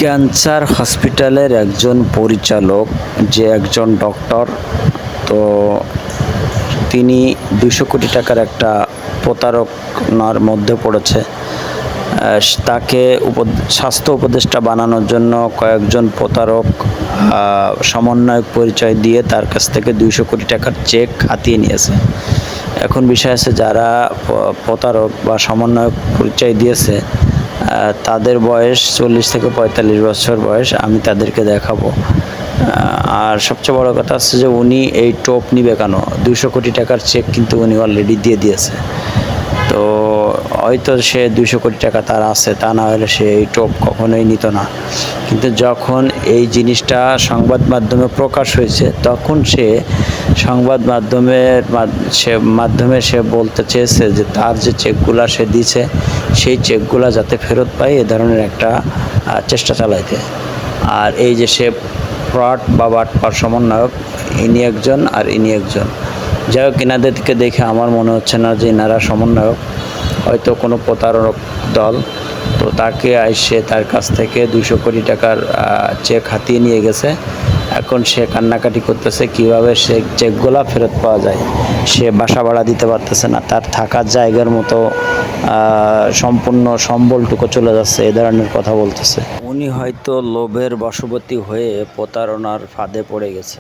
Cancer হসপিটালের একজন পরিচালক, যে একজন ডক্টর, তো তিনি ২০০ কোটি টাকার একটা প্রতারণার মধ্যে পড়েছে। তাকে স্বাস্থ্য উপদেষ্টা বানানোর জন্য কয়েকজন প্রতারক সমন্বয়ক পরিচয় দিয়ে তার কাছ থেকে ২০০ কোটি টাকার চেক হাতিয়ে নিয়েছে। এখন বিষয় আছে, যারা প্রতারক বা সমন্বয়ক পরিচয় দিয়েছে তাদের বয়স ৪০ থেকে ৪৫ বছর বয়স। আমি তাদেরকে দেখাবো। আর সবচেয়ে বড় কথা হচ্ছে যে উনি এই টোপ নিবে কেন? ২০০ কোটি টাকার চেক কিন্তু উনি অলরেডি দিয়ে দিয়েছে। তো হয়তো সে ২০০ কোটি টাকা তার আছে, তা না হলে সে এই টোপ কখনোই নিত না। কিন্তু যখন এই জিনিসটা সংবাদ মাধ্যমে প্রকাশ হয়েছে, তখন সে সংবাদ মাধ্যমে সে বলতে চেয়েছে যে তার যে চেকগুলা সে দিছে, সেই চেকগুলা যাতে ফেরত পায়, এ ধরনের একটা চেষ্টা চালাইতে। আর এই যে সে ফ্রড বা বাটপার সমন্বয়ক, ইনি একজন আর ইনি একজন। যাই হোক, এনাদেরকে দেখে আমার মনে হচ্ছে না যে এনারা সমন্বয়ক, হয়তো কোনো প্রতারক দল। তো তাকে আইসে তার কাছ থেকে ২০০ কোটি টাকার চেক হাতিয়ে নিয়ে গেছে। এখন সে কান্নাকাটি করতেছে কিভাবে সে চেকগুলা ফেরত পাওয়া যায়। সে বাসা ভাড়া দিতে পারতেছে না, তার থাকার জায়গার মতো সম্পূর্ণ সম্বলটুকু চলে যাচ্ছে, এ ধরনের কথা বলতেছে। উনি হয়তো লোভের বশবর্তী হয়ে প্রতারণার ফাঁদে পড়ে গেছে।